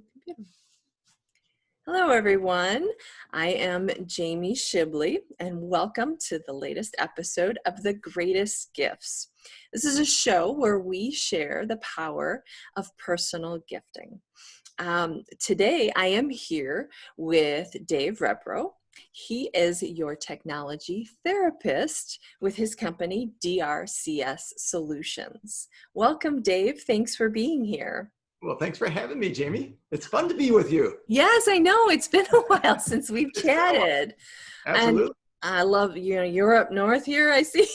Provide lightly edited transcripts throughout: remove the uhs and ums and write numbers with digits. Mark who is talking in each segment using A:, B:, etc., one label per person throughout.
A: Computer. Hello, everyone. I am Jamie Shibley, and welcome to the latest episode of The Greatest Gifts. This is a show where we share the power of personal gifting. Today, I am here with Dave Rebro. He is your technology therapist with his company, DRCS Solutions. Welcome, Dave. Thanks for being here.
B: Well, thanks for having me, Jamie. It's fun to be with you.
A: Yes, I know. It's been a while since we've chatted. And
B: Absolutely.
A: I love, you're up north here, I see.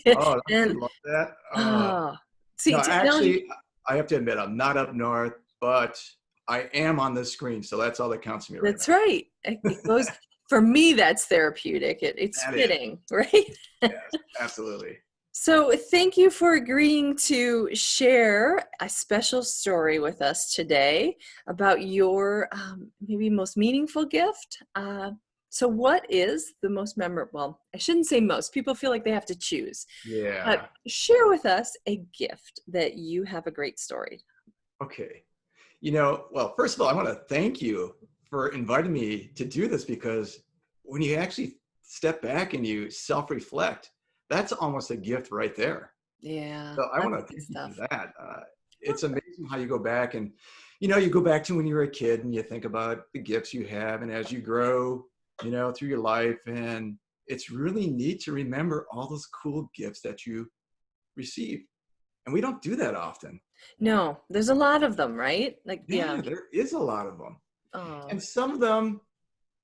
B: Oh, I
A: And
B: love that.
A: see,
B: No,
A: technology.
B: actually, I have to admit, I'm not up north, but I am on the screen, so that's all that counts to me right
A: That's
B: now.
A: right. It goes, for me, that's therapeutic. It's
B: That is.
A: fitting, right?
B: Yes, absolutely.
A: So thank you for agreeing to share a special story with us today about your maybe most meaningful gift. So what is the most memorable? Well, I shouldn't say most. People feel like they have to choose.
B: Yeah.
A: But share with us a gift that you have a great story.
B: Okay. Well, first of all, I want to thank you for inviting me to do this because when you actually step back and you self-reflect, that's almost a gift right there.
A: Yeah,
B: So I
A: that's
B: want to
A: good
B: thank you
A: stuff.
B: for that. It's amazing how you go back and, you go back to when you were a kid and you think about the gifts you have and as you grow, through your life. And it's really neat to remember all those cool gifts that you received. And we don't do that often.
A: No, there's a lot of them, right? Like, yeah.
B: Yeah, there is a lot of them.
A: Oh,
B: And some of them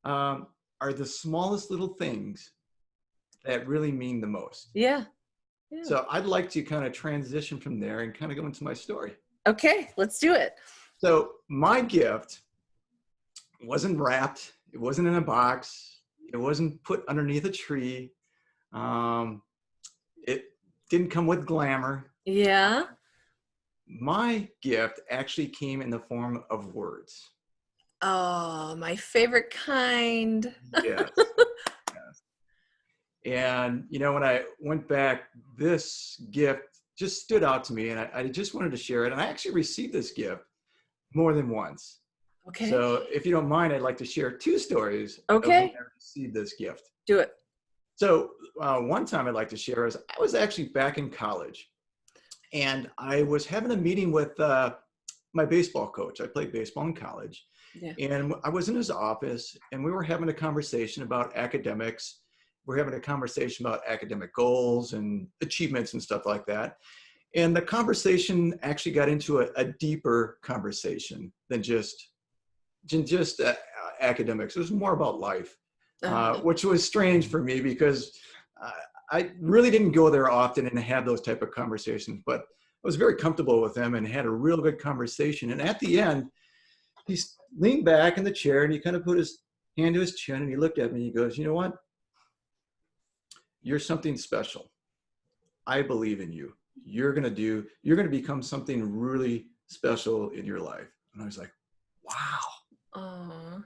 B: are the smallest little things that really mean the most.
A: yeah. Yeah.
B: So I'd like to kind of transition from there and kind of go into my story.
A: Okay, let's do it.
B: So my gift wasn't wrapped. It wasn't in a box. It wasn't put underneath a tree. Um, it didn't come with glamour.
A: Yeah.
B: My gift actually came in the form of words.
A: Oh, my favorite kind.
B: Yes. Yes. And, when I went back, this gift just stood out to me and I just wanted to share it. And I actually received this gift more than once.
A: Okay.
B: So if you don't mind, I'd like to share two stories of when
A: Okay.
B: I received this gift.
A: Do it.
B: So one time I'd like to share is I was actually back in college and I was having a meeting with my baseball coach. I played baseball in college.
A: Yeah.
B: And I was in his office and we were having a conversation about academics. We're having a conversation about academic goals and achievements and stuff like that. And the conversation actually got into a deeper conversation than just academics. It was more about life, which was strange for me because I really didn't go there often and have those type of conversations, but I was very comfortable with him and had a real good conversation. And at the end, he leaned back in the chair and he kind of put his hand to his chin and he looked at me and he goes, "You know what? You're something special. I believe in you. You're going to become something really special in your life." And I was like, wow.
A: Aw.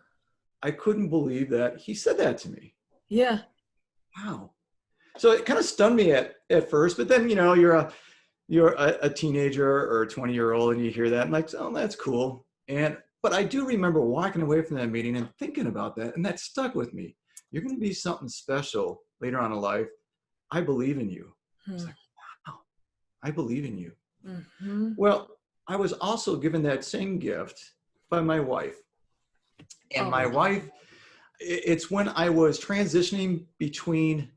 B: I couldn't believe that he said that to me.
A: Yeah.
B: Wow. So it kind of stunned me at first, but then, you're a teenager or a 20-year-old and you hear that and like, oh, that's cool. But I do remember walking away from that meeting and thinking about that. And that stuck with me. You're going to be something special later on in life. I believe in you. I was like, wow, I believe in you.
A: Mm-hmm.
B: Well, I was also given that same gift by my wife. And my wife, it's when I was transitioning between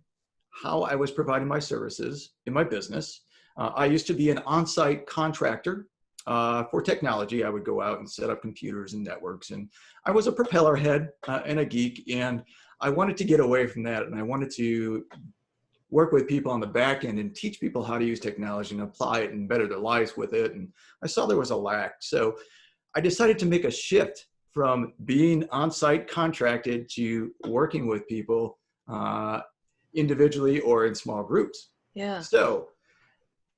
B: how I was providing my services in my business. I used to be an on-site contractor for technology. I would go out and set up computers and networks. And I was a propeller head and a geek. And I wanted to get away from that. And I wanted to work with people on the back end and teach people how to use technology and apply it and better their lives with it. And I saw there was a lack. So I decided to make a shift from being on-site contracted to working with people individually or in small groups.
A: Yeah.
B: So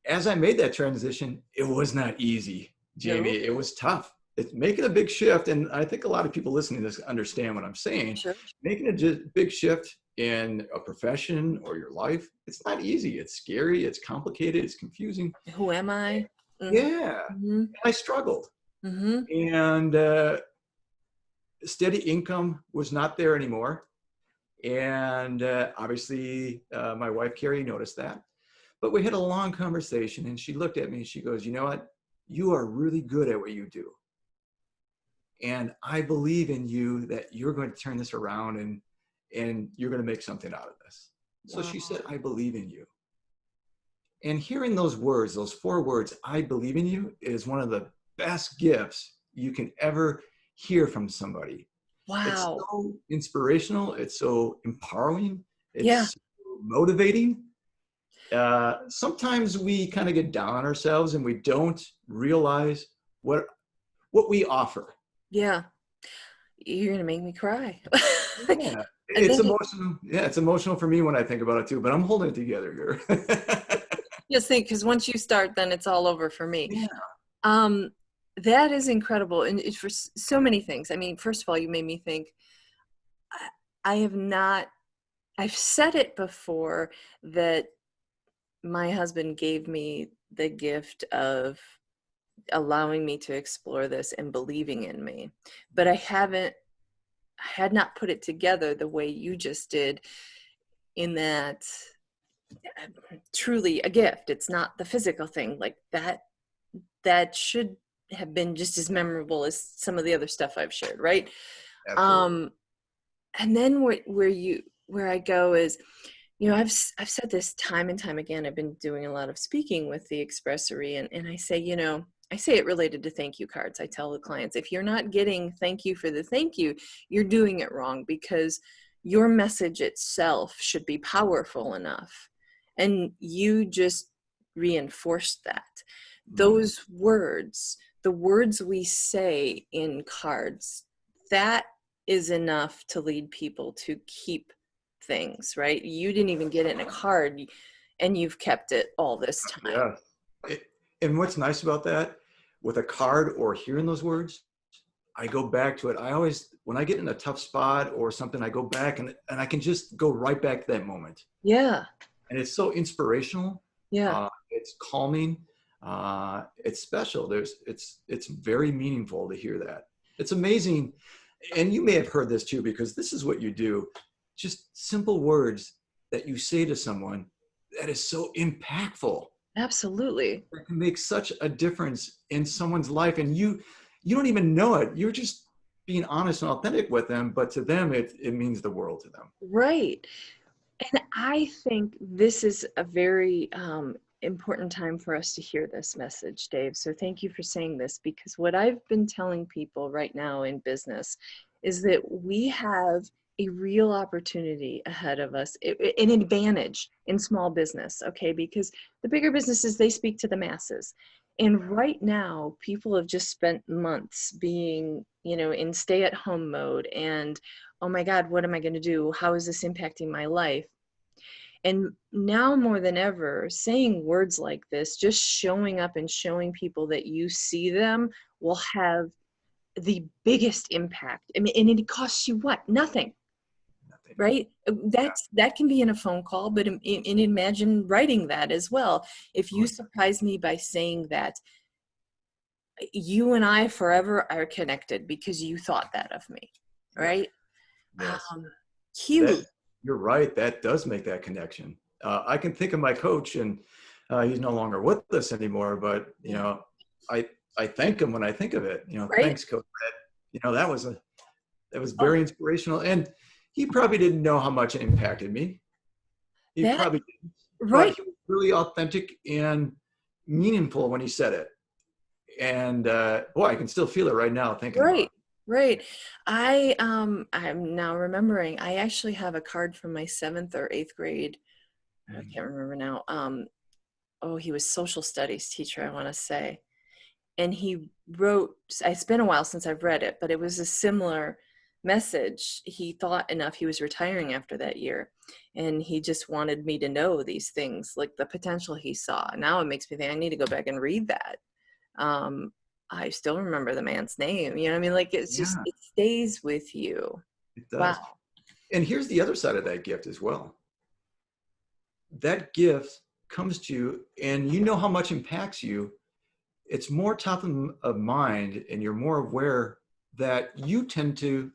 B: as I made that transition, it was not easy, Jamie.
A: No.
B: It was tough. It's making a big shift. And I think a lot of people listening to this understand what I'm saying.
A: Sure.
B: Making a big shift in a profession or your life, it's not easy. It's scary. It's complicated. It's confusing.
A: Who am I?
B: Yeah.
A: Mm-hmm.
B: I struggled.
A: Mm-hmm.
B: And steady income was not there anymore. And obviously, my wife, Carrie, noticed that. But we had a long conversation, and she looked at me and she goes, you know what? You are really good at what you do. And I believe in you that you're going to turn this around and you're going to make something out of this. So
A: Wow.
B: she said, I believe in you. And hearing those words, those 4 words, I believe in you, is one of the best gifts you can ever hear from somebody. It's
A: Wow.
B: so inspirational. It's so empowering.
A: Yeah.
B: It's so motivating. Sometimes we kind of get down on ourselves and we don't realize what we offer.
A: Yeah. You're gonna make me cry.
B: Yeah,
A: I
B: it's
A: think it,
B: emotional. Yeah, it's emotional for me when I think about it too. But I'm holding it together here.
A: just think because once you start, then it's all over for me.
B: Yeah.
A: Um, that is incredible, and it's for so many things. I mean, first of all, you made me think. I have not. I've said it before that my husband gave me the gift of allowing me to explore this and believing in me, but I had not put it together the way you just did, in that truly a gift. It's not the physical thing like that. That should have been just as memorable as some of the other stuff I've shared, right?
B: Absolutely.
A: Um, and then where I go is, I've said this time and time again. I've been doing a lot of speaking with the Expressory, and I say, I say it related to thank you cards. I tell the clients, if you're not getting thank you for the thank you, you're doing it wrong, because your message itself should be powerful enough. And you just reinforced that.
B: Mm.
A: Those words, the words we say in cards, that is enough to lead people to keep things, right? You didn't even get it in a card, and you've kept it all this time.
B: Yeah. It, and what's nice about that, with a card or hearing those words, I go back to it. I always, when I get in a tough spot or something, I go back and I can just go right back to that moment.
A: Yeah.
B: And it's so inspirational.
A: Yeah.
B: It's calming. It's special. It's very meaningful to hear that. It's amazing. And you may have heard this too, because this is what you do. Just simple words that you say to someone that is so impactful.
A: Absolutely.
B: That can make such a difference in someone's life. And you don't even know it. You're just being honest and authentic with them, but to them, it means the world to them.
A: Right. And I think this is a very important time for us to hear this message, Dave. So thank you for saying this, because what I've been telling people right now in business is that we have a real opportunity ahead of us, an advantage in small business, okay? Because the bigger businesses, they speak to the masses. And right now, people have just spent months being, in stay-at-home mode, and oh my God, what am I going to do? How is this impacting my life? And now more than ever, saying words like this, just showing up and showing people that you see them, will have the biggest impact. I mean, and it costs you what? Nothing,
B: Nothing.
A: right?
B: Yeah.
A: That can be in a phone call, but imagine writing that as well. If you surprise me by saying that, you and I forever are connected because you thought that of me,
B: Yeah.
A: right?
B: Yes.
A: Huge.
B: That you're right. That does make that connection. I can think of my coach, and he's no longer with us anymore. But
A: Yeah.
B: I I thank him when I think of it.
A: Right.
B: Thanks, coach. That was
A: Oh,
B: very inspirational, and he probably didn't know how much it impacted me. He
A: that
B: probably didn't, but
A: right.
B: he was really authentic and meaningful when he said it. And boy, I can still feel it right now thinking about
A: Right.
B: it.
A: Right. I'm now remembering, I actually have a card from my 7th or 8th grade. I
B: Mm.
A: can't remember now. Oh, he was social studies teacher, I want to say. And he wrote, it's been a while since I've read it, but it was a similar message. He thought enough, he was retiring after that year, and he just wanted me to know these things, like the potential he saw. Now it makes me think I need to go back and read that. um I still remember the man's name, you know what I mean? Like, it's just,
B: Yeah,
A: it stays with you.
B: it
A: Wow.
B: does. And here's the other side of that gift as well. That gift comes to you, and you know how much impacts you it's more top of mind, and you're more aware that you tend to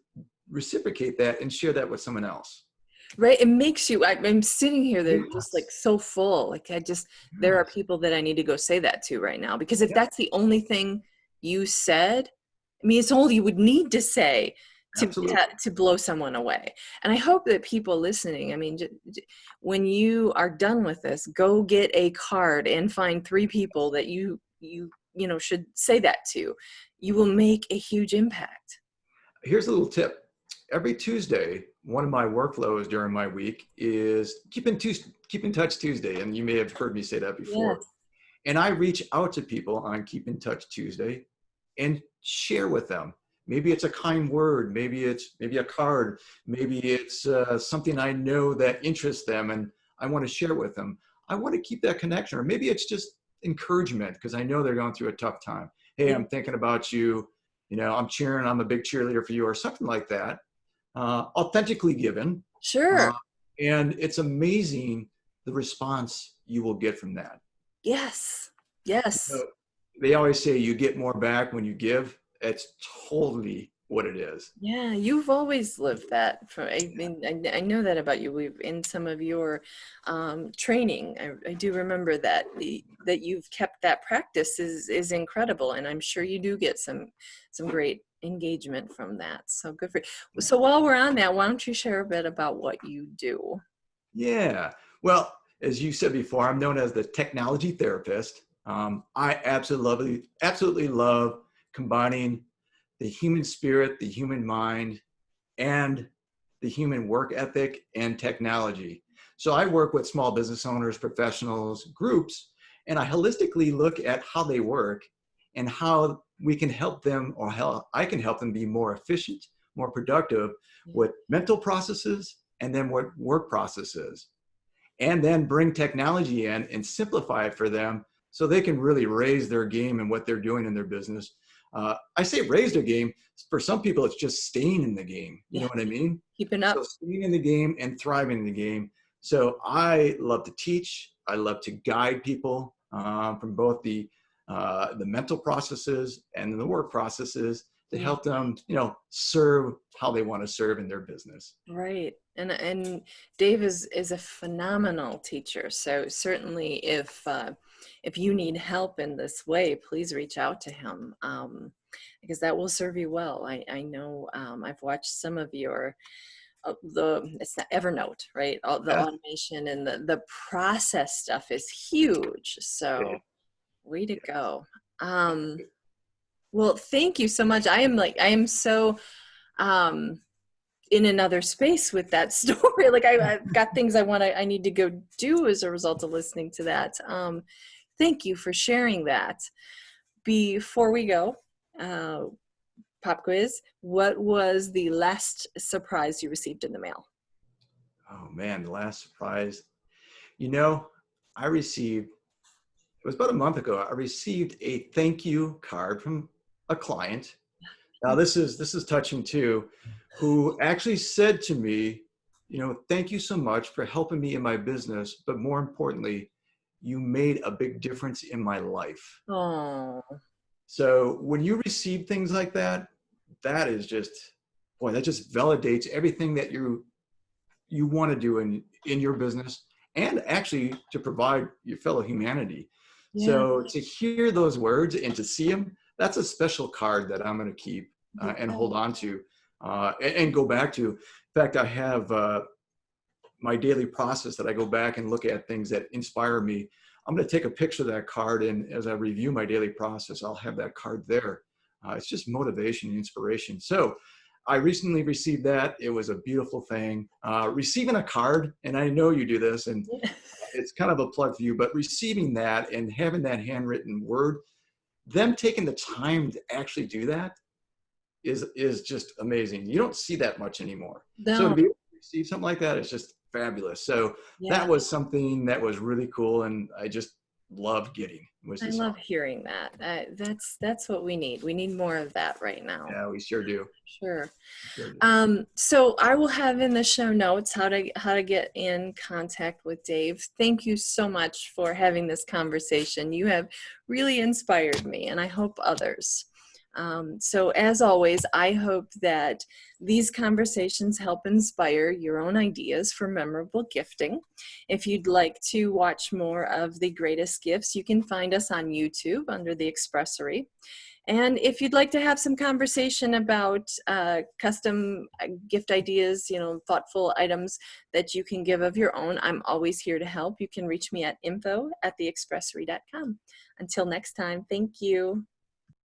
B: reciprocate that and share that with someone else.
A: Right. It makes you, I'm sitting here, they're just like
B: Yes.
A: so full. Like there are
B: Yes.
A: people that I need to go say that to right now, because if
B: Yep.
A: that's the only thing you said, I mean, it's all you would need to say
B: Absolutely.
A: to blow someone away. And I hope that people listening, I mean, when you are done with this, go get a card and find 3 people that you know, should say that to. You will make a huge impact.
B: Here's a little tip. Every Tuesday, one of my workflows during my week is keep in touch Tuesday. And you may have heard me say that before.
A: Yes.
B: And I reach out to people on Keep in Touch Tuesday and share with them. Maybe it's a kind word, maybe a card, maybe it's something I know that interests them and I want to share with them. I want to keep that connection, or maybe it's just encouragement because I know they're going through a tough time. Hey,
A: Yeah.
B: I'm thinking about you. You know, I'm cheering. I'm a big cheerleader for you, or something like that. Authentically given,
A: Sure.
B: uh, and it's amazing the response you will get from that.
A: Yes.
B: You
A: Yes.
B: know, they always say you get more back when you give. It's totally what it is.
A: Yeah, you've always lived that. I mean, I know that about you. We've in some of your training. I do remember that that you've kept that practice is incredible, and I'm sure you do get some great engagement from that. So good for you. So while we're on that, why don't you share a bit about what you do?
B: Yeah. Well, as you said before, I'm known as the technology therapist. I absolutely love combining the human spirit, the human mind, and the human work ethic and technology. So I work with small business owners, professionals, groups, and I holistically look at how they work and how we can help them, or how I can help them be more efficient, more productive with mental processes and then what work processes, and then bring technology in and simplify it for them so they can really raise their game in what they're doing in their business. I say raise their game. For some people, it's just staying in the game. You know
A: Yeah,
B: what I mean?
A: keeping
B: So
A: up.
B: staying in the game and thriving in the game. So I love to teach. I love to guide people from both the mental processes and the work processes to
A: Yeah.
B: help them, you know, serve how they want to serve in their business.
A: Right. And Dave is a phenomenal teacher. So certainly if you need help in this way, please reach out to him. Because that will serve you well. I know I've watched some of your it's not Evernote, right? All the
B: Yeah.
A: automation and the process stuff is huge. So way to
B: Yes.
A: go. Well, thank you so much. I am so um in another space with that story. Like I've got things I need to go do as a result of listening to that. Thank you for sharing that. Before we go, uh, pop quiz. What was the last surprise you received in the mail?
B: Oh man, the last surprise. You know, I received, it was about a month ago, I received a thank you card from a client. Now this is touching too, who actually said to me, you know, thank you so much for helping me in my business, but more importantly, you made a big difference in my life.
A: Oh,
B: So when you receive things like that, that is just, boy, that just validates everything that you want to do in your business, and actually to provide your fellow humanity.
A: yeah.
B: So to hear those words and to see them, that's a special card that I'm going to keep and
A: Yeah.
B: hold on to and go back to. In fact, I have my daily process that I go back and look at things that inspire me. I'm going to take a picture of that card, and as I review my daily process, I'll have that card there. It's just motivation and inspiration. So I recently received that. It was a beautiful thing. Receiving a card, and I know you do this, and it's kind of a plug for you, but receiving that and having that handwritten word, them taking the time to actually do that is just amazing. You don't see that much anymore. So to
A: No.
B: be able to receive something like that is just fabulous. So that
A: Yeah.
B: was something that was really cool, and I just love getting was
A: I
B: the song.
A: love hearing that. That's what we need. We need more of that right now.
B: Yeah, we sure do.
A: Sure.
B: Sure do.
A: So I will have in the show notes how to get in contact with Dave. Thank you so much for having this conversation. You have really inspired me, and I hope others. So as always, I hope that these conversations help inspire your own ideas for memorable gifting. If you'd like to watch more of the greatest gifts, you can find us on YouTube under the Expressory. And if you'd like to have some conversation about custom gift ideas, thoughtful items that you can give of your own, I'm always here to help. You can reach me at info@theexpressory.com. Until next time, thank you.